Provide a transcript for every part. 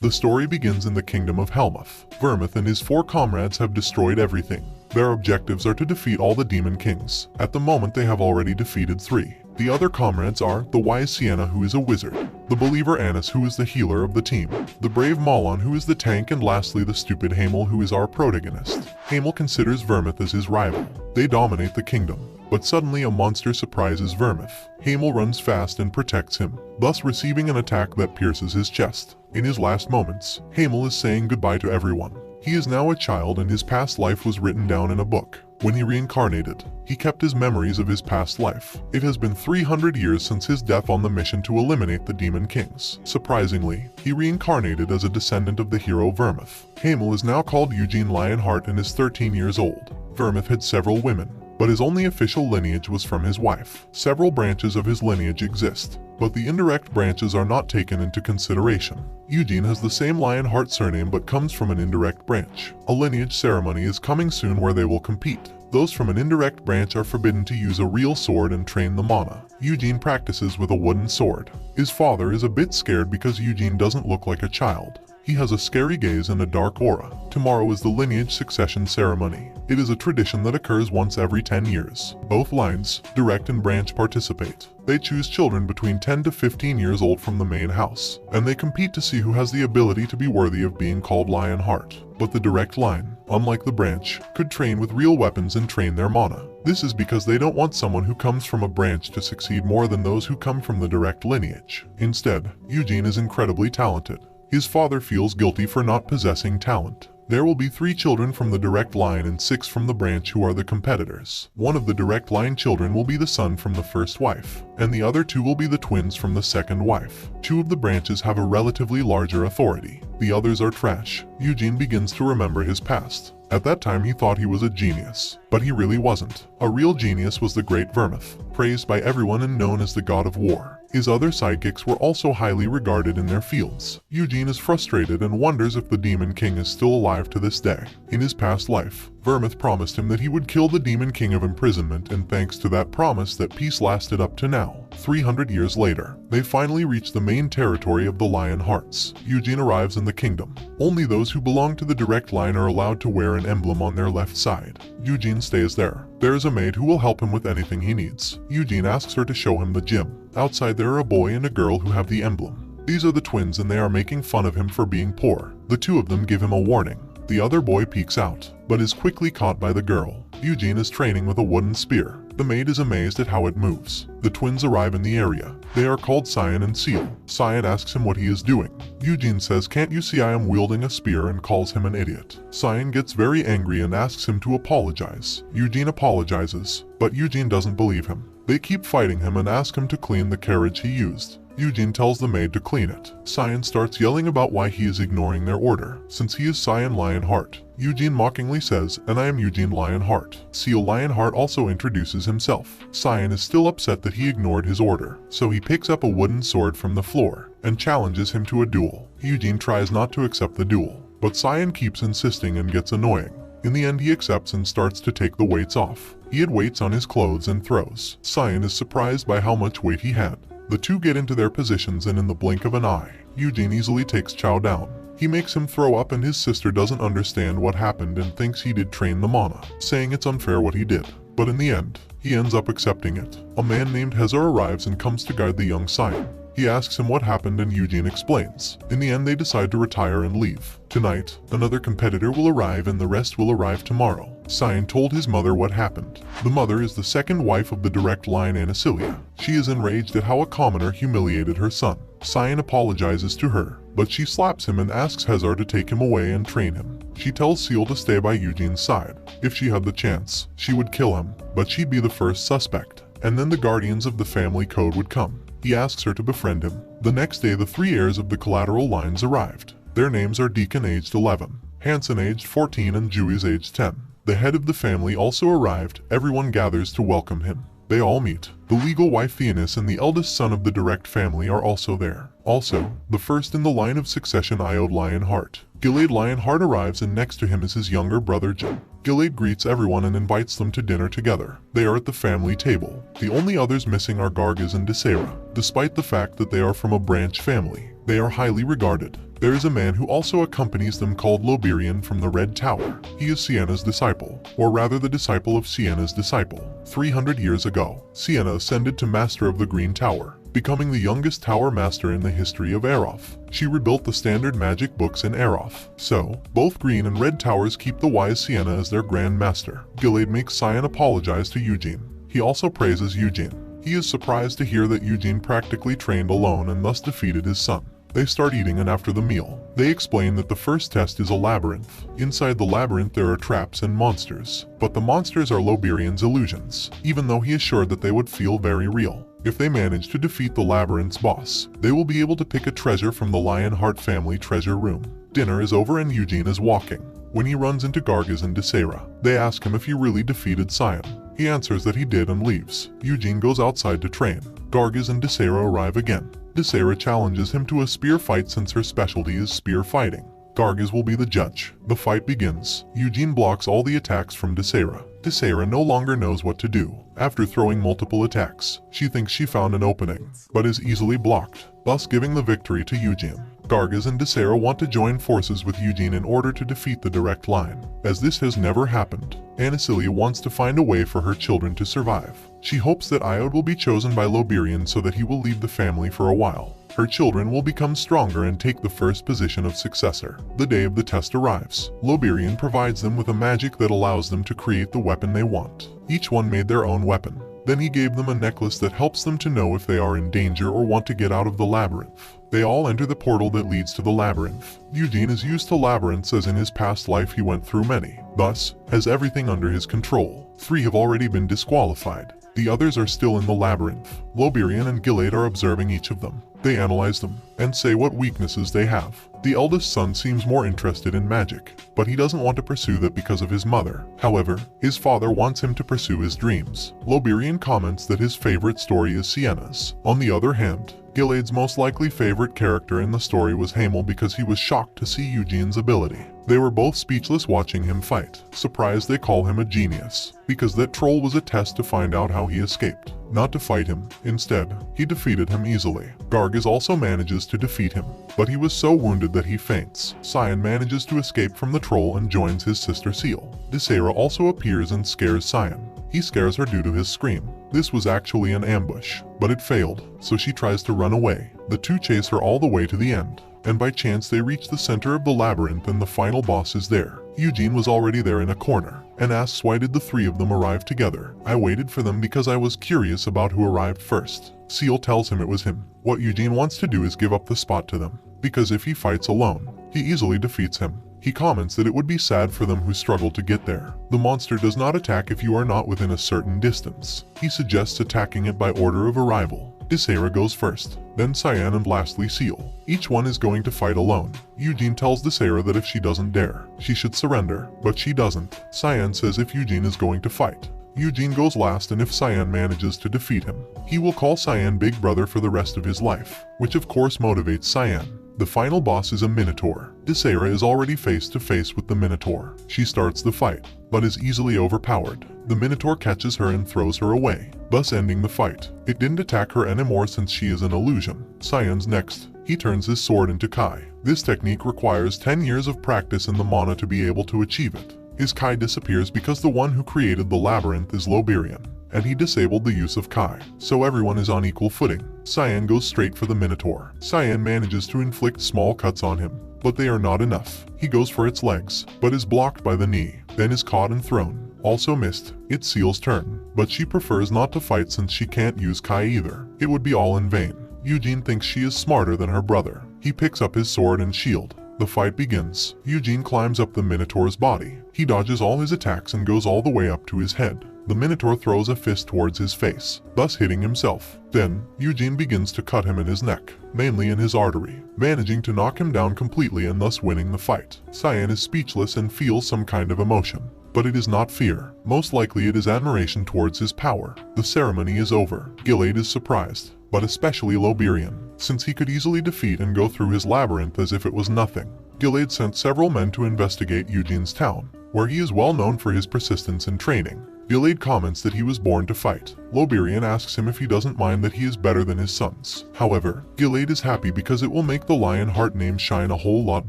The story begins in the kingdom of Helmuth. Vermouth and his 4 comrades have destroyed everything. Their objectives are to defeat all the demon kings. At the moment they have already defeated 3. The other comrades are the wise Sienna, who is a wizard, the believer Annis, who is the healer of the team, the brave Malon, who is the tank, and lastly the stupid Hamel, who is our protagonist. Hamel considers Vermouth as his rival. They dominate the kingdom. But suddenly a monster surprises Vermouth. Hamel runs fast and protects him, thus receiving an attack that pierces his chest. In his last moments, Hamel is saying goodbye to everyone. He is now a child and his past life was written down in a book. When he reincarnated, he kept his memories of his past life. It has been 300 years since his death on the mission to eliminate the demon kings. Surprisingly, he reincarnated as a descendant of the hero Vermouth. Hamel is now called Eugene Lionheart and is 13 years old. Vermouth had several women, but his only official lineage was from his wife. Several branches of his lineage exist, but the indirect branches are not taken into consideration. Eugene has the same Lionheart surname but comes from an indirect branch. A lineage ceremony is coming soon where they will compete. Those from an indirect branch are forbidden to use a real sword and train the mana. Eugene practices with a wooden sword. His father is a bit scared because Eugene doesn't look like a child. He has a scary gaze and a dark aura. Tomorrow is the lineage succession ceremony. It is a tradition that occurs once every 10 years. Both lines, direct and branch, participate. They choose children between 10 to 15 years old from the main house, and they compete to see who has the ability to be worthy of being called Lionheart. But the direct line, unlike the branch, could train with real weapons and train their mana. This is because they don't want someone who comes from a branch to succeed more than those who come from the direct lineage. Instead, Eugene is incredibly talented. His father feels guilty for not possessing talent. There will be 3 children from the direct line and 6 from the branch who are the competitors. One of the direct line children will be the son from the first wife, and the other 2 will be the twins from the second wife. 2 of the branches have a relatively larger authority. The others are trash. Eugene begins to remember his past. At that time he thought he was a genius, but he really wasn't. A real genius was the great Vermouth, praised by everyone and known as the god of war. His other sidekicks were also highly regarded in their fields. Eugene is frustrated and wonders if the Demon King is still alive to this day. In his past life, Vermouth promised him that he would kill the Demon King of imprisonment, and thanks to that promise that peace lasted up to now. 300 years later, they finally reach the main territory of the Lionhearts. Eugene arrives in the kingdom. Only those who belong to the direct line are allowed to wear an emblem on their left side. Eugene stays there. There is a maid who will help him with anything he needs. Eugene asks her to show him the gym. Outside there are a boy and a girl who have the emblem. These are the twins and they are making fun of him for being poor. The 2 of them give him a warning. The other boy peeks out, but is quickly caught by the girl. Eugene is training with a wooden spear. The maid is amazed at how it moves. The twins arrive in the area. They are called Cyan and Seal. Cyan asks him what he is doing. Eugene says, "Can't you see I am wielding a spear?" and calls him an idiot. Cyan gets very angry and asks him to apologize. Eugene apologizes, but Eugene doesn't believe him. They keep fighting him and ask him to clean the carriage he used. Eugene tells the maid to clean it. Cyan starts yelling about why he is ignoring their order, since he is Cyan Lionheart. Eugene mockingly says, "And I am Eugene Lionheart." Seal Lionheart also introduces himself. Cyan is still upset that he ignored his order, so he picks up a wooden sword from the floor and challenges him to a duel. Eugene tries not to accept the duel, but Cyan keeps insisting and gets annoying. In the end he accepts and starts to take the weights off. He had weights on his clothes and throws. Cyan is surprised by how much weight he had. The 2 get into their positions and in the blink of an eye, Eugene easily takes Chow down. He makes him throw up and his sister doesn't understand what happened and thinks he did train the mana, saying it's unfair what he did. But in the end, he ends up accepting it. A man named Hezar arrives and comes to guard the young Cyan. He asks him what happened and Eugene explains. In the end they decide to retire and leave. Tonight, another competitor will arrive and the rest will arrive tomorrow. Cyan told his mother what happened. The mother is the second wife of the direct line Anasilia. She is enraged at how a commoner humiliated her son. Cyan apologizes to her, but she slaps him and asks Hezar to take him away and train him. She tells Seal to stay by Eugene's side. If she had the chance, she would kill him, but she'd be the first suspect. And then the guardians of the family code would come. He asks her to befriend him. The next day the 3 heirs of the collateral lines arrived. Their names are Deacon aged 11, Hanson aged 14 and Juiz aged 10. The head of the family also arrived. Everyone gathers to welcome him. They all meet. The legal wife Theanis and the eldest son of the direct family are also there. Also, the first in the line of succession Iode Lionheart. Gilead Lionheart arrives and next to him is his younger brother Jim. Gilead greets everyone and invites them to dinner together. They are at the family table. The only others missing are Gargaz and Desera. Despite the fact that they are from a branch family, they are highly regarded. There is a man who also accompanies them called Loberian from the Red Tower. He is Sienna's disciple, or rather the disciple of Sienna's disciple. 300 years ago, Sienna ascended to Master of the Green Tower, becoming the youngest Tower Master in the history of Aeroth. She rebuilt the standard magic books in Aeroth. So, both Green and Red Towers keep the wise Sienna as their Grand Master. Gilade makes Cyan apologize to Eugene. He also praises Eugene. He is surprised to hear that Eugene practically trained alone and thus defeated his son. They start eating, and after the meal, they explain that the first test is a labyrinth. Inside the labyrinth there are traps and monsters, but the monsters are Loberian's illusions, even though he assured that they would feel very real. If they manage to defeat the labyrinth's boss, they will be able to pick a treasure from the Lionheart family treasure room. Dinner is over and Eugene is walking, when he runs into Gargis and Desera. They ask him if he really defeated Cyan. He answers that he did and leaves. Eugene goes outside to train. Gargis and Desera arrive again. Desera challenges him to a spear fight since her specialty is spear fighting. Gargis will be the judge. The fight begins. Eugene blocks all the attacks from Desera. Desera no longer knows what to do. After throwing multiple attacks, she thinks she found an opening, but is easily blocked, thus giving the victory to Eugene. Gargis and Desera want to join forces with Eugene in order to defeat the direct line. As this has never happened, Anicilia wants to find a way for her children to survive. She hopes that Iode will be chosen by Loberian so that he will leave the family for a while. Her children will become stronger and take the first position of successor. The day of the test arrives. Loberian provides them with a magic that allows them to create the weapon they want. Each one made their own weapon. Then he gave them a necklace that helps them to know if they are in danger or want to get out of the labyrinth. They all enter the portal that leads to the labyrinth. Eugene is used to labyrinths as in his past life he went through many, thus has everything under his control. 3 have already been disqualified. The others are still in the labyrinth. Loberian and Gilade are observing each of them. They analyze them and say what weaknesses they have. The eldest son seems more interested in magic, but he doesn't want to pursue that because of his mother. However, his father wants him to pursue his dreams. Loberian comments that his favorite story is Sienna's. On the other hand, Gilade's most likely favorite character in the story was Hamel because he was shocked to see Eugene's ability. They were both speechless watching him fight. Surprised they call him a genius, because that troll was a test to find out how he escaped, not to fight him. Instead, he defeated him easily. Gargis also manages to defeat him, but he was so wounded that he faints. Cyan manages to escape from the troll and joins his sister Seal. Desera also appears and scares Cyan. He scares her due to his scream. This was actually an ambush, but it failed, so she tries to run away. The two chase her all the way to the end, and by chance they reach the center of the labyrinth and the final boss is there. Eugene was already there in a corner, and asks why did the 3 of them arrive together. I waited for them because I was curious about who arrived first. Seal tells him it was him. What Eugene wants to do is give up the spot to them, because if he fights alone, he easily defeats him. He comments that it would be sad for them who struggle to get there. The monster does not attack if you are not within a certain distance. He suggests attacking it by order of arrival. Desera goes first, then Cyan and lastly Seal. Each one is going to fight alone. Eugene tells Desera that if she doesn't dare, she should surrender, but she doesn't. Cyan says if Eugene is going to fight, Eugene goes last, and if Cyan manages to defeat him, he will call Cyan Big Brother for the rest of his life, which of course motivates Cyan. The final boss is a Minotaur. Desera is already face to face with the Minotaur. She starts the fight, but is easily overpowered. The Minotaur catches her and throws her away, thus ending the fight. It didn't attack her anymore since she is an illusion. Cyan's next. He turns his sword into Kai. This technique requires 10 years of practice and the mana to be able to achieve it. His Kai disappears because the one who created the labyrinth is Loberian, and he disabled the use of Kai, so everyone is on equal footing. Cyan goes straight for the Minotaur. Cyan manages to inflict small cuts on him, but they are not enough. He goes for its legs, but is blocked by the knee, then is caught and thrown. Also missed. It's Seal's turn, but she prefers not to fight since she can't use Kai either. It would be all in vain. Eugene thinks she is smarter than her brother. He picks up his sword and shield. The fight begins. Eugene climbs up the Minotaur's body. He dodges all his attacks and goes all the way up to his head. The Minotaur throws a fist towards his face, thus hitting himself. Then, Eugene begins to cut him in his neck, mainly in his artery, managing to knock him down completely and thus winning the fight. Cyan is speechless and feels some kind of emotion, but it is not fear. Most likely it is admiration towards his power. The ceremony is over. Gilade is surprised, but especially Loberian, since he could easily defeat and go through his labyrinth as if it was nothing. Gilade sent several men to investigate Eugene's town, where he is well known for his persistence in training. Gilade comments that he was born to fight. Loberian asks him if he doesn't mind that he is better than his sons. However, Gilade is happy because it will make the Lionheart name shine a whole lot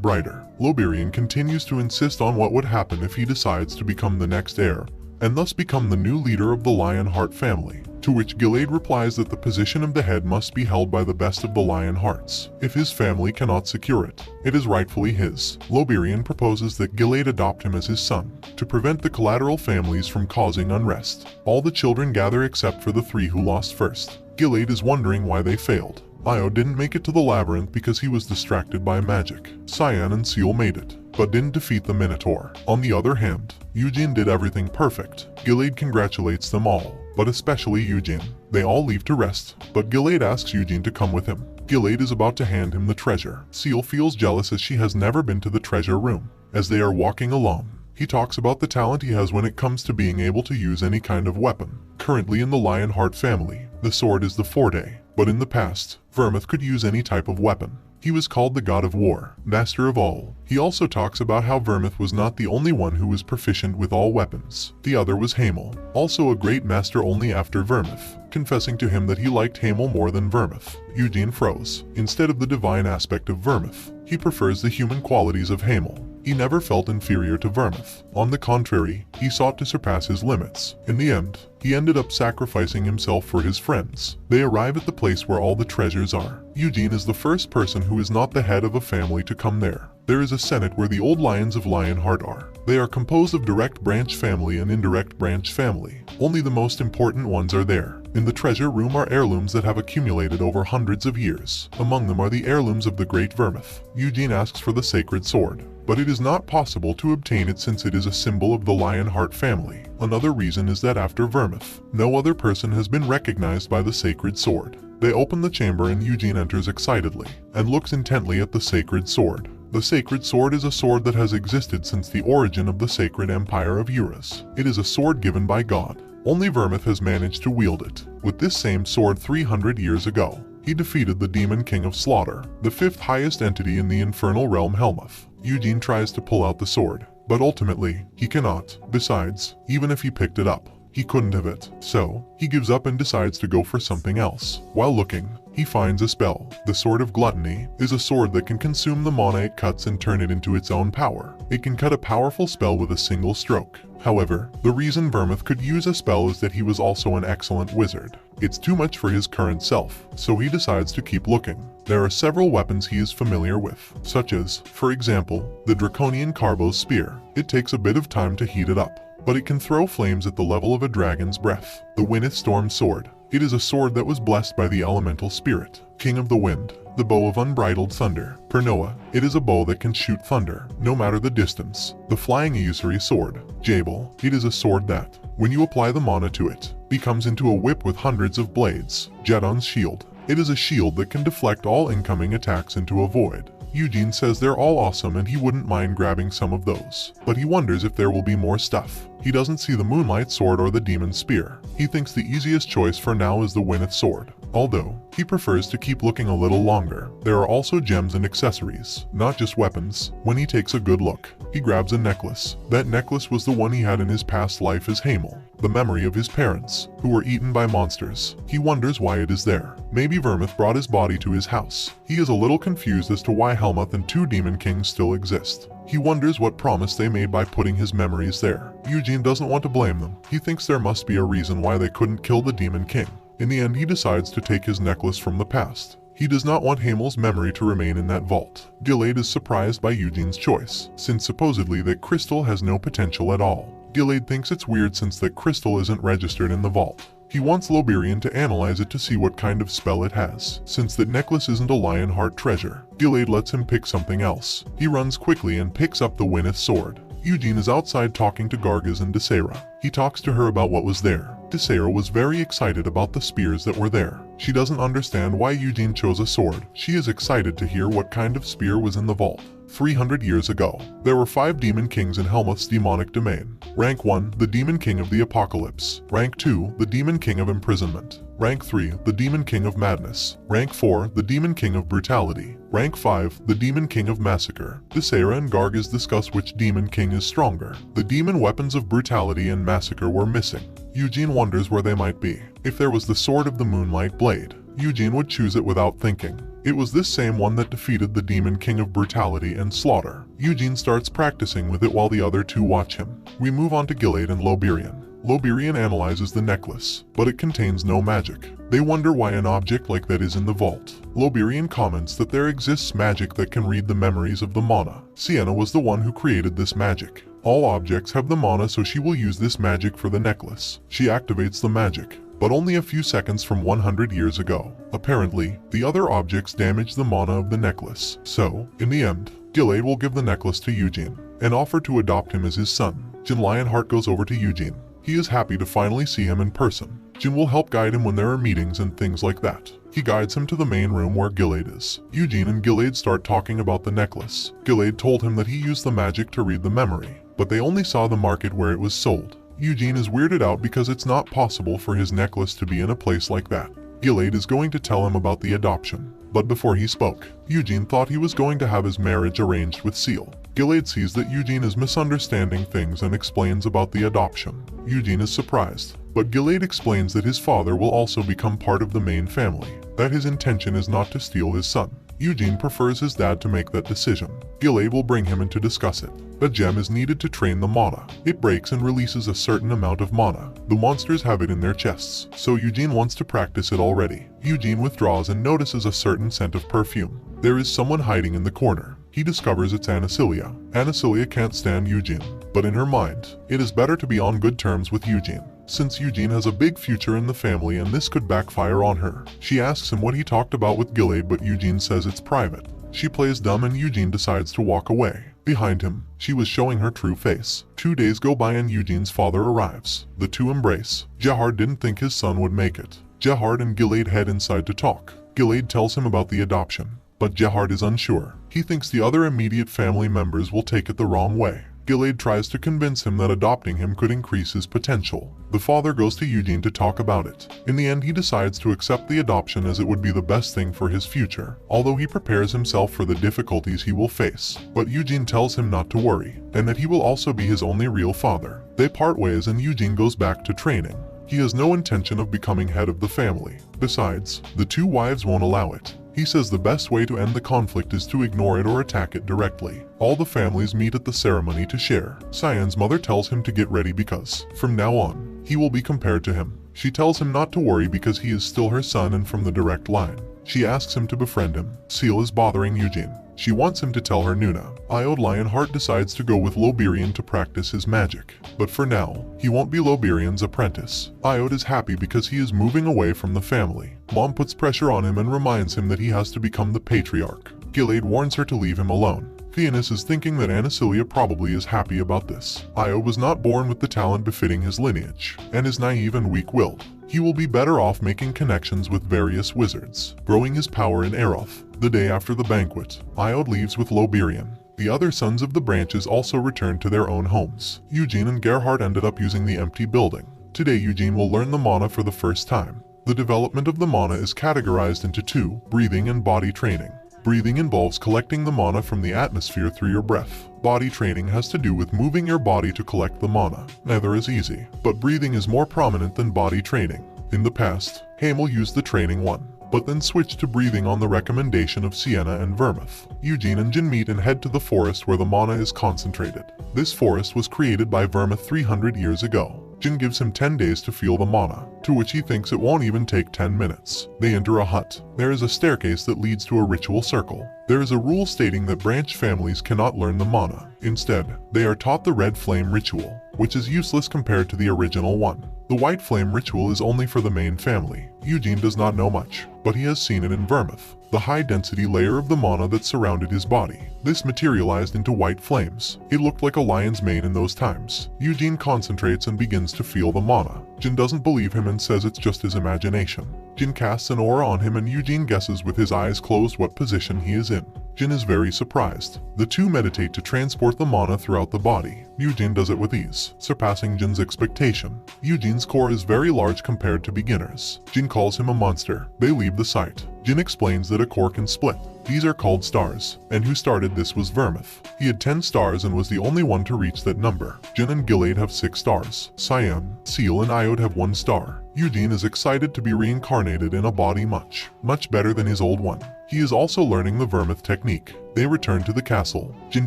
brighter. Loberian continues to insist on what would happen if he decides to become the next heir, and thus become the new leader of the Lionheart family, to which Gilade replies that the position of the head must be held by the best of the Lionhearts. If his family cannot secure it, it is rightfully his. Loberian proposes that Gilade adopt him as his son, to prevent the collateral families from causing unrest. All the children gather except for the 3 who lost first. Gilade is wondering why they failed. Io didn't make it to the labyrinth because he was distracted by magic. Cyan and Seal made it, but didn't defeat the Minotaur. On the other hand, Eugene did everything perfect. Gilade congratulates them all, but especially Eugene. They all leave to rest, but Gilade asks Eugene to come with him. Gilade is about to hand him the treasure. Seal feels jealous as she has never been to the treasure room. As they are walking along, he talks about the talent he has when it comes to being able to use any kind of weapon. Currently in the Lionheart family, the sword is the forte, but in the past, Vermith could use any type of weapon. He was called the god of war, master of all. He also talks about how Vermith was not the only one who was proficient with all weapons. The other was Hamel, also a great master only after Vermith, confessing to him that he liked Hamel more than Vermith. Eugene froze. Instead of the divine aspect of Vermith, he prefers the human qualities of Hamel. He never felt inferior to Vermith. On the contrary, he sought to surpass his limits. In the end, he ended up sacrificing himself for his friends. They arrive at the place where all the treasures are. Eugene is the first person who is not the head of a family to come there. There is a senate where the old lions of Lionheart are. They are composed of direct branch family and indirect branch family. Only the most important ones are there. In the treasure room are heirlooms that have accumulated over hundreds of years. Among them are the heirlooms of the great Vermith. Eugene asks for the sacred sword, but it is not possible to obtain it since it is a symbol of the Lionheart family. Another reason is that after Vermith, no other person has been recognized by the sacred sword. They open the chamber and Eugene enters excitedly, and looks intently at the sacred sword. The sacred sword is a sword that has existed since the origin of the sacred empire of Eurus. It is a sword given by God. Only Vermith has managed to wield it. With this same sword 300 years ago, he defeated the demon king of slaughter, the 5th highest entity in the infernal realm Helmuth. Eugene tries to pull out the sword, but ultimately, he cannot. Besides, even if he picked it up, he couldn't have it. So, he gives up and decides to go for something else. While looking, he finds a spell. The Sword of Gluttony is a sword that can consume the mana it cuts and turn it into its own power. It can cut a powerful spell with a single stroke. However, the reason Vermith could use a spell is that he was also an excellent wizard. It's too much for his current self, so he decides to keep looking. There are several weapons he is familiar with, such as, for example, the Draconian Carbo's spear. It takes a bit of time to heat it up, but it can throw flames at the level of a dragon's breath. The Winneth Storm Sword. It is a sword that was blessed by the elemental spirit, King of the Wind. The Bow of Unbridled Thunder. Pernoa. It is a bow that can shoot thunder, no matter the distance. The Flying Usury Sword. Jabal. It is a sword that, when you apply the mana to it, becomes into a whip with hundreds of blades. Jedon's Shield. It is a shield that can deflect all incoming attacks into a void. Eugene says they're all awesome and he wouldn't mind grabbing some of those, but he wonders if there will be more stuff. He doesn't see the Moonlight Sword or the Demon Spear. He thinks the easiest choice for now is the Winneth Sword, although he prefers to keep looking a little longer. There are also gems and accessories, not just weapons. When he takes a good look, he grabs a necklace. That necklace was the one he had in his past life as Hamel, the memory of his parents, who were eaten by monsters. He wonders why it is there. Maybe Vermith brought his body to his house. He is a little confused as to why Helmuth and 2 Demon Kings still exist. He wonders what promise they made by putting his memories there. Eugene doesn't want to blame them. He thinks there must be a reason why they couldn't kill the Demon King. In the end, he decides to take his necklace from the past. He does not want Hamel's memory to remain in that vault. Gilade is surprised by Eugene's choice, since supposedly that crystal has no potential at all. Gilade thinks it's weird since that crystal isn't registered in the vault. He wants Loberian to analyze it to see what kind of spell it has. Since that necklace isn't a Lionheart treasure, Gilade lets him pick something else. He runs quickly and picks up the Winneth sword. Eugene is outside talking to Gargaz and Desera. He talks to her about what was there. Desera was very excited about the spears that were there. She doesn't understand why Eugene chose a sword. She is excited to hear what kind of spear was in the vault. 300 years ago, there were 5 demon kings in Helmuth's demonic domain. Rank 1, the demon king of the apocalypse. Rank 2, the demon king of imprisonment. Rank 3, the demon king of madness. Rank 4, the demon king of brutality. Rank 5, the demon king of massacre. Desera and Gargis discuss which demon king is stronger. The demon weapons of brutality and massacre were missing. Eugene wonders where they might be. If there was the sword of the moonlight blade, Eugene would choose it without thinking. It was this same one that defeated the demon king of brutality and slaughter. Eugene starts practicing with it while the other two watch him. We move on to Gilade and Loberian. Loberian analyzes the necklace, but it contains no magic. They wonder why an object like that is in the vault. Loberian comments that there exists magic that can read the memories of the mana. Sienna was the one who created this magic. All objects have the mana, so she will use this magic for the necklace. She activates the magic, but only a few seconds from 100 years ago. Apparently, the other objects damage the mana of the necklace. So, in the end, Gilade will give the necklace to Eugene and offer to adopt him as his son. Jin Lionheart goes over to Eugene. He is happy to finally see him in person. Jin will help guide him when there are meetings and things like that. He guides him to the main room where Gilade is. Eugene and Gilade start talking about the necklace. Gilade told him that he used the magic to read the memory, but they only saw the market where it was sold. Eugene is weirded out because it's not possible for his necklace to be in a place like that. Gilade is going to tell him about the adoption, but before he spoke, Eugene thought he was going to have his marriage arranged with Seal. Gilade sees that Eugene is misunderstanding things and explains about the adoption. Eugene is surprised, but Gilade explains that his father will also become part of the main family, that his intention is not to steal his son. Eugene prefers his dad to make that decision. Gilade will bring him in to discuss it. A gem is needed to train the mana. It breaks and releases a certain amount of mana. The monsters have it in their chests, so Eugene wants to practice it already. Eugene withdraws and notices a certain scent of perfume. There is someone hiding in the corner. He discovers it's Anasilia. Anasilia can't stand Eugene, but in her mind, it is better to be on good terms with Eugene, since Eugene has a big future in the family and this could backfire on her. She asks him what he talked about with Gilade, but Eugene says it's private. She plays dumb and Eugene decides to walk away. Behind him, she was showing her true face. 2 days go by and Eugene's father arrives. The two embrace. Jahar didn't think his son would make it. Jahar and Gilade head inside to talk. Gilade tells him about the adoption, but Jahar is unsure. He thinks the other immediate family members will take it the wrong way. Gilade tries to convince him that adopting him could increase his potential. The father goes to Eugene to talk about it. In the end, he decides to accept the adoption as it would be the best thing for his future, although he prepares himself for the difficulties he will face. But Eugene tells him not to worry, and that he will also be his only real father. They part ways and Eugene goes back to training. He has no intention of becoming head of the family. Besides, the two wives won't allow it. He says the best way to end the conflict is to ignore it or attack it directly. All the families meet at the ceremony to share. Cyan's mother tells him to get ready because, from now on, he will be compared to him. She tells him not to worry because he is still her son and from the direct line. She asks him to befriend him. Seal is bothering Eugene. She wants him to tell her Nuna. Iode Lionheart decides to go with Loberian to practice his magic. But for now, he won't be Loberian's apprentice. Iode is happy because he is moving away from the family. Mom puts pressure on him and reminds him that he has to become the patriarch. Gilade warns her to leave him alone. Theonis is thinking that Anasilia probably is happy about this. Io was not born with the talent befitting his lineage, and is naive and weak-willed. He will be better off making connections with various wizards, growing his power in Aeroth. The day after the banquet, Iode leaves with Loberian. The other sons of the branches also return to their own homes. Eugene and Gerhard ended up using the empty building. Today Eugene will learn the mana for the first time. The development of the mana is categorized into two: breathing and body training. Breathing involves collecting the mana from the atmosphere through your breath. Body training has to do with moving your body to collect the mana. Neither is easy, but breathing is more prominent than body training. In the past, Hamel used the training one, but then switched to breathing on the recommendation of Sienna and Vermouth. Eugene and Jin meet and head to the forest where the mana is concentrated. This forest was created by Vermouth 300 years ago. Jin gives him 10 days to feel the mana, to which he thinks it won't even take 10 minutes. They enter a hut. There is a staircase that leads to a ritual circle. There is a rule stating that branch families cannot learn the mana. Instead, they are taught the red flame ritual, which is useless compared to the original one. The white flame ritual is only for the main family. Eugene does not know much, but he has seen it in Vermouth, the high-density layer of the mana that surrounded his body. This materialized into white flames. It looked like a lion's mane in those times. Eugene concentrates and begins to feel the mana. Jin doesn't believe him and says it's just his imagination. Jin casts an aura on him and Eugene guesses with his eyes closed what position he is in. Jin is very surprised. The two meditate to transport the mana throughout the body. Eugene does it with ease, surpassing Jin's expectation. Eugene's core is very large compared to beginners. Jin calls him a monster. They leave the site. Jin explains that a core can split. These are called stars, and who started this was Vermouth. He had 10 stars and was the only one to reach that number. Jin and Gilead have 6 stars. Cyan, Seal and Iode have 1 star. Eugene is excited to be reincarnated in a body much better than his old one. He is also learning the Vermouth technique. They return to the castle. Jin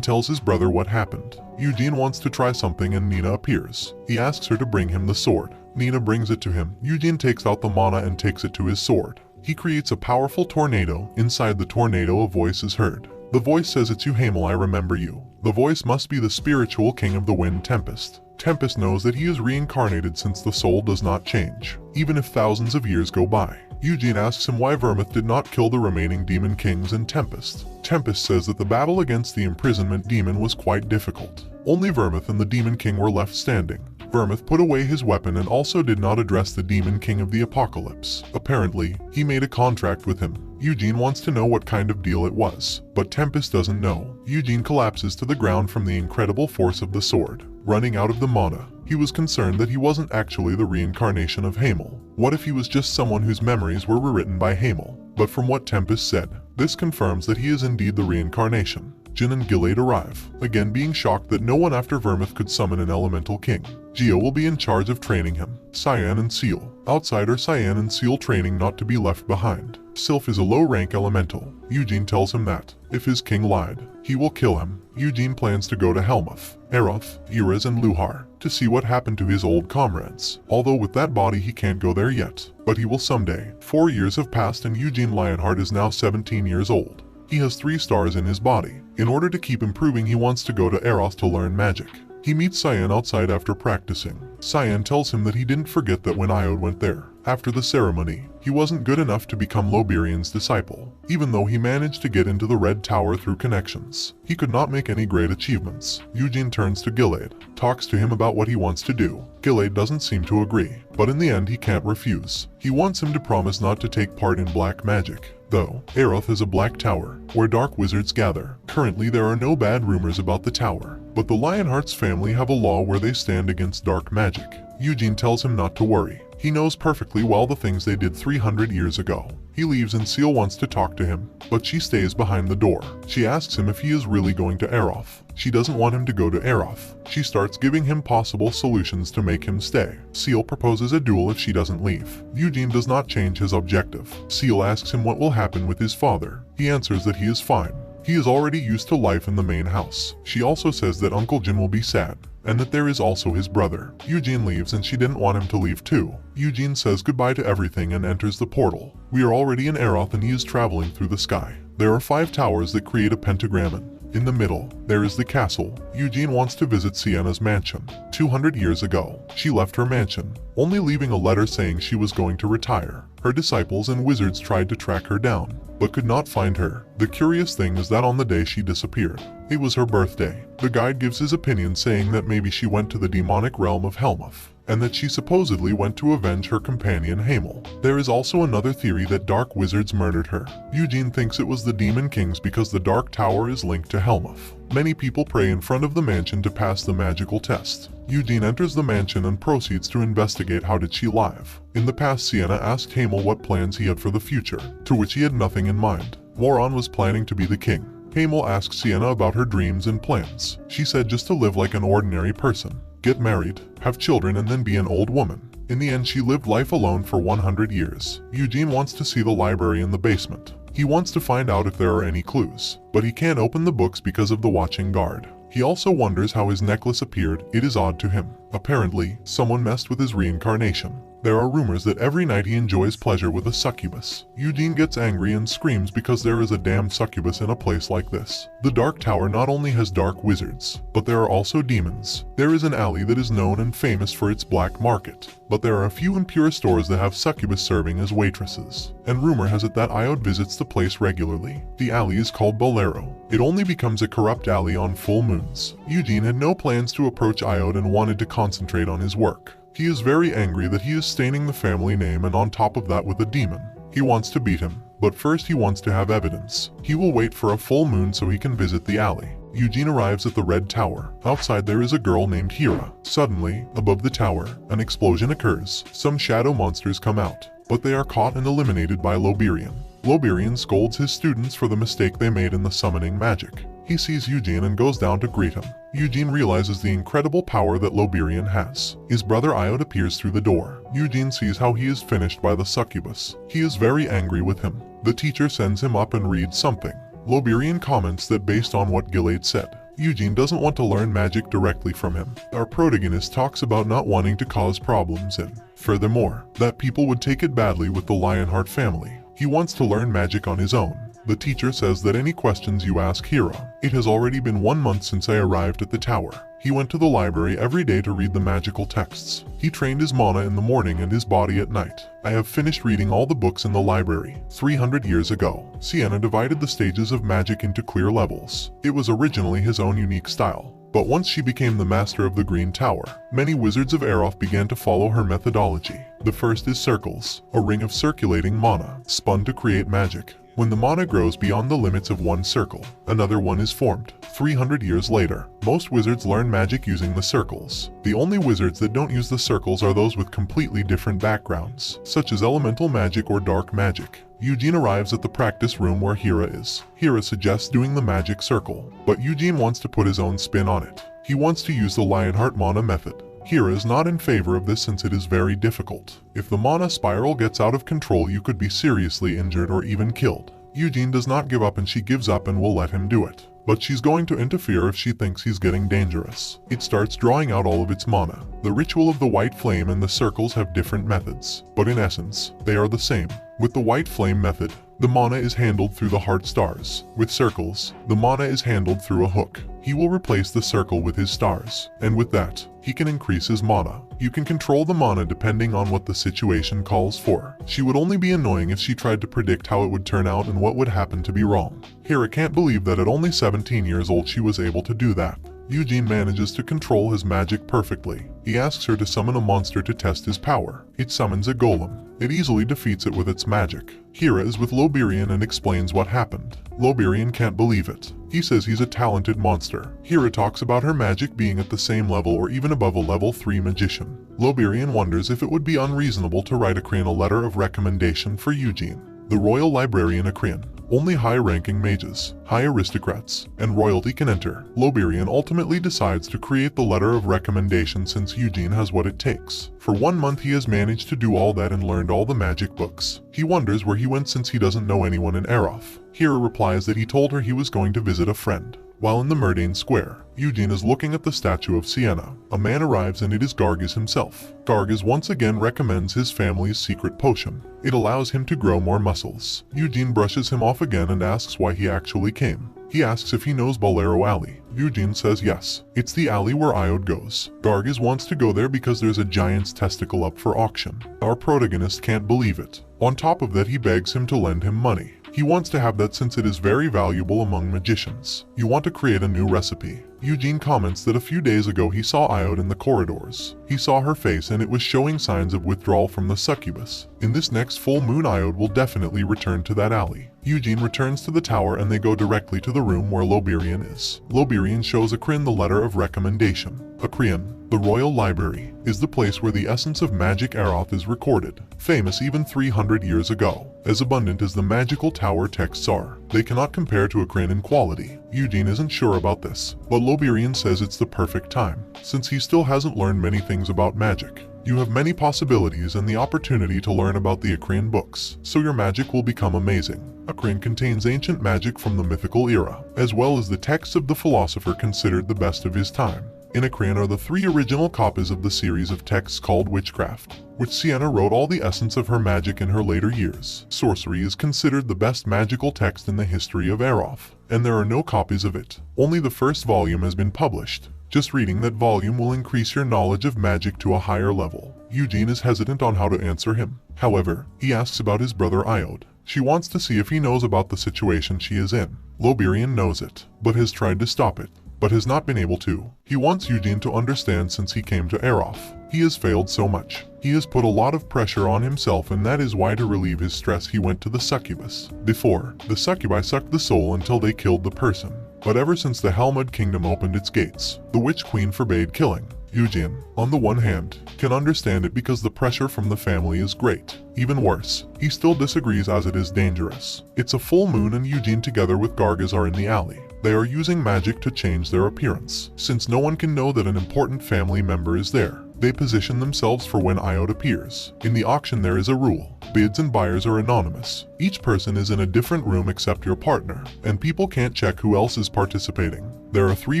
tells his brother what happened. Eugene wants to try something and Nina appears. He asks her to bring him the sword. Nina brings it to him. Eugene takes out the mana and takes it to his sword. He creates a powerful tornado. Inside the tornado a voice is heard. The voice says, "It's you, Hamel, I remember you." The voice must be the spiritual king of the wind, Tempest. Tempest knows that he is reincarnated since the soul does not change, even if thousands of years go by. Eugene asks him why Vermouth did not kill the remaining demon kings and Tempest. Tempest says that the battle against the imprisonment demon was quite difficult. Only Vermouth and the demon king were left standing. Vermouth put away his weapon and also did not address the demon king of the apocalypse. Apparently, he made a contract with him. Eugene wants to know what kind of deal it was, but Tempest doesn't know. Eugene collapses to the ground from the incredible force of the sword. Running out of the mana, he was concerned that he wasn't actually the reincarnation of Hamel. What if he was just someone whose memories were rewritten by Hamel? But from what Tempest said, this confirms that he is indeed the reincarnation. Jin and Gilead arrive, again being shocked that no one after Vermouth could summon an elemental king. Geo will be in charge of training him. Cyan and Seal. Outside are Cyan and Seal training not to be left behind. Sylph is a low-rank elemental. Eugene tells him that, if his king lied, he will kill him. Eugene plans to go to Helmuth, Eroth, Erez and Luhar to see what happened to his old comrades. Although with that body he can't go there yet, but he will someday. 4 years have passed and Eugene Lionheart is now 17 years old. He has 3 stars in his body. In order to keep improving, he wants to go to Eroth to learn magic. He meets Cyan outside after practicing. Cyan tells him that he didn't forget that when Iode went there. After the ceremony, he wasn't good enough to become Loberian's disciple. Even though he managed to get into the Red Tower through connections, he could not make any great achievements. Eugene turns to Gilead, talks to him about what he wants to do. Gilead doesn't seem to agree, but in the end he can't refuse. He wants him to promise not to take part in black magic. Though, Eroth is a black tower, where dark wizards gather. Currently there are no bad rumors about the tower, but the Lionheart's family have a law where they stand against dark magic. Eugene tells him not to worry. He knows perfectly well the things they did 300 years ago. He leaves and Seal wants to talk to him, but she stays behind the door. She asks him if he is really going to Eroth. She doesn't want him to go to Eroth. She starts giving him possible solutions to make him stay. Seal proposes a duel if she doesn't leave. Eugene does not change his objective. Seal asks him what will happen with his father. He answers that he is fine. He is already used to life in the main house. She also says that Uncle Jin will be sad, and that there is also his brother. Eugene leaves and she didn't want him to leave too. Eugene says goodbye to everything and enters the portal. We are already in Eroth and he is traveling through the sky. There are 5 towers that create a pentagram. In the middle, there is the castle. Eugene wants to visit Sienna's mansion. 200 years ago, she left her mansion, only leaving a letter saying she was going to retire. Her disciples and wizards tried to track her down, but could not find her. The curious thing is that on the day she disappeared, it was her birthday. The guide gives his opinion saying that maybe she went to the demonic realm of Helmuth, and that she supposedly went to avenge her companion Hamel. There is also another theory that dark wizards murdered her. Eugene thinks it was the demon kings because the dark tower is linked to Helmuth. Many people pray in front of the mansion to pass the magical test. Eugene enters the mansion and proceeds to investigate how did she live. In the past, Sienna asked Hamel what plans he had for the future, to which he had nothing in mind. Moron was planning to be the king. Hamel asked Sienna about her dreams and plans. She said just to live like an ordinary person. Get married, have children and then be an old woman. In the end she lived life alone for 100 years. Eugene wants to see the library in the basement. He wants to find out if there are any clues, but he can't open the books because of the watching guard. He also wonders how his necklace appeared. It is odd to him. Apparently, someone messed with his reincarnation. There are rumors that every night he enjoys pleasure with a succubus. Eugene gets angry and screams because there is a damned succubus in a place like this. The Dark Tower not only has dark wizards, but there are also demons. There is an alley that is known and famous for its black market, but there are a few impure stores that have succubus serving as waitresses. And rumor has it that Iode visits the place regularly. The alley is called Bolero. It only becomes a corrupt alley on full moons. Eugene had no plans to approach Iode and wanted to concentrate on his work. He is very angry that he is staining the family name, and on top of that with a demon. He wants to beat him, but first he wants to have evidence. He will wait for a full moon so he can visit the alley. Eugene arrives at the Red Tower. Outside there is a girl named Hera. Suddenly, above the tower, an explosion occurs. Some shadow monsters come out, but they are caught and eliminated by Loberian. Loberian scolds his students for the mistake they made in the summoning magic. He sees Eugene and goes down to greet him. Eugene realizes the incredible power that Loberian has. His brother Iode appears through the door. Eugene sees how he is finished by the succubus. He is very angry with him. The teacher sends him up and reads something. Loberian comments that based on what Gilade said, Eugene doesn't want to learn magic directly from him. Our protagonist talks about not wanting to cause problems and, furthermore, that people would take it badly with the Lionheart family. He wants to learn magic on his own. The teacher says that any questions you ask Hera. It has already been 1 month since I arrived at the tower. He went to the library every day to read the magical texts. He trained his mana in the morning and his body at night. I have finished reading all the books in the library. 300 years ago, Sienna divided the stages of magic into clear levels. It was originally his own unique style. But once she became the master of the Green Tower, many wizards of Aeroth began to follow her methodology. The first is circles, a ring of circulating mana, spun to create magic. When the mana grows beyond the limits of one circle, another one is formed. 300 years later, most wizards learn magic using the circles. The only wizards that don't use the circles are those with completely different backgrounds, such as elemental magic or dark magic. Eugene arrives at the practice room where Hera is. Hera suggests doing the magic circle, but Eugene wants to put his own spin on it. He wants to use the Lionheart mana method. Hera is not in favor of this since it is very difficult. If the mana spiral gets out of control, you could be seriously injured or even killed. Eugene does not give up and she gives up and will let him do it. But she's going to interfere if she thinks he's getting dangerous. It starts drawing out all of its mana. The ritual of the white flame and the circles have different methods, but in essence, they are the same. With the white flame method, the mana is handled through the heart stars. With circles, the mana is handled through a hook. He will replace the circle with his stars, and with that, he can increase his mana. You can control the mana depending on what the situation calls for. She would only be annoying if she tried to predict how it would turn out and what would happen to be wrong. Hera can't believe that at only 17 years old she was able to do that. Eugene manages to control his magic perfectly. He asks her to summon a monster to test his power. It summons a golem. It easily defeats it with its magic. Hera is with Loberian and explains what happened. Loberian can't believe it. He says he's a talented monster. Hera talks about her magic being at the same level or even above a level 3 magician. Loberian wonders if it would be unreasonable to write Acrian a letter of recommendation for Eugene. The Royal Librarian Acrian. Only high-ranking mages, high aristocrats, and royalty can enter. Loberian ultimately decides to create the letter of recommendation since Eugene has what it takes. For 1 month he has managed to do all that and learned all the magic books. He wonders where he went since he doesn't know anyone in Aeroth. Hera replies that he told her he was going to visit a friend. While in the Murdain Square, Eugene is looking at the statue of Sienna. A man arrives and it is Gargis himself. Gargis once again recommends his family's secret potion. It allows him to grow more muscles. Eugene brushes him off again and asks why he actually came. He asks if he knows Bolero Alley. Eugene says yes. It's the alley where Iode goes. Gargis wants to go there because there's a giant's testicle up for auction. Our protagonist can't believe it. On top of that, he begs him to lend him money. He wants to have that since it is very valuable among magicians. You want to create a new recipe. Eugene comments that a few days ago he saw Iode in the corridors. He saw her face and it was showing signs of withdrawal from the succubus. In this next full moon, Iode will definitely return to that alley. Eugene returns to the tower and they go directly to the room where Loberian is. Loberian shows Acrian the letter of recommendation. Acrian, the Royal Library, is the place where the essence of magic Aeroth is recorded, famous even 300 years ago. As abundant as the magical tower texts are, they cannot compare to Acrian in quality. Eugene isn't sure about this, but Loberian says it's the perfect time, since he still hasn't learned many things about magic. You have many possibilities and the opportunity to learn about the Acrian books, so your magic will become amazing. Acrian contains ancient magic from the mythical era, as well as the texts of the philosopher considered the best of his time. In Ekran are the 3 original copies of the series of texts called Witchcraft, which Sienna wrote all the essence of her magic in her later years. Sorcery is considered the best magical text in the history of Aroth, and there are no copies of it. Only the first volume has been published. Just reading that volume will increase your knowledge of magic to a higher level. Eugene is hesitant on how to answer him. However, he asks about his brother Iode. She wants to see if he knows about the situation she is in. Loberian knows it, but has tried to stop it, but has not been able to. He wants Eugene to understand since he came to Aroth. He has failed so much. He has put a lot of pressure on himself, and that is why to relieve his stress he went to the succubus. Before, the succubi sucked the soul until they killed the person. But ever since the Helmud kingdom opened its gates, the witch queen forbade killing. Eugene, on the one hand, can understand it because the pressure from the family is great. Even worse, he still disagrees as it is dangerous. It's a full moon and Eugene together with Gargaz are in the alley. They are using magic to change their appearance. Since no one can know that an important family member is there, they position themselves for when Iode appears. In the auction there is a rule. Bids and buyers are anonymous. Each person is in a different room except your partner, and people can't check who else is participating. There are 3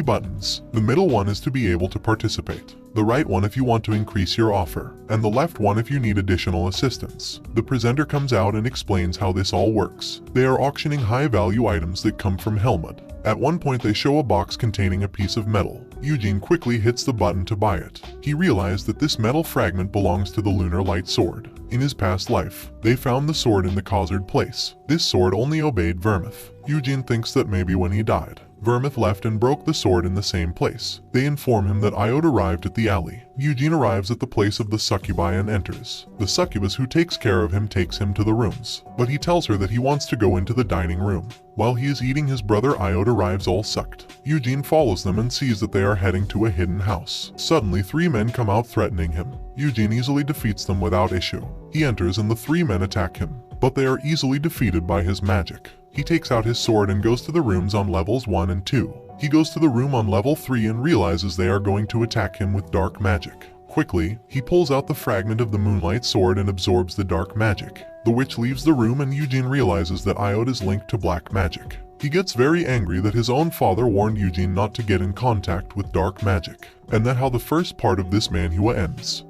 buttons. The middle one is to be able to participate, the right one if you want to increase your offer, and the left one if you need additional assistance. The presenter comes out and explains how this all works. They are auctioning high-value items that come from Helmud. At one point they show a box containing a piece of metal. Eugene quickly hits the button to buy it. He realized that this metal fragment belongs to the Lunar Light Sword. In his past life, they found the sword in the Khazard place. This sword only obeyed Vermith. Eugene thinks that maybe when he died, Vermith left and broke the sword in the same place. They inform him that Iode arrived at the alley. Eugene arrives at the place of the succubi and enters. The succubus who takes care of him takes him to the rooms, but he tells her that he wants to go into the dining room. While he is eating, his brother Iode arrives all sucked. Eugene follows them and sees that they are heading to a hidden house. Suddenly 3 men come out threatening him. Eugene easily defeats them without issue. He enters and the 3 men attack him, but they are easily defeated by his magic. He takes out his sword and goes to the rooms on levels 1 and 2. He goes to the room on level 3 and realizes they are going to attack him with dark magic. Quickly, he pulls out the fragment of the Moonlight Sword and absorbs the dark magic. The witch leaves the room and Eugene realizes that Iode is linked to black magic. He gets very angry that his own father warned Eugene not to get in contact with dark magic, and that how the first part of this manhua ends.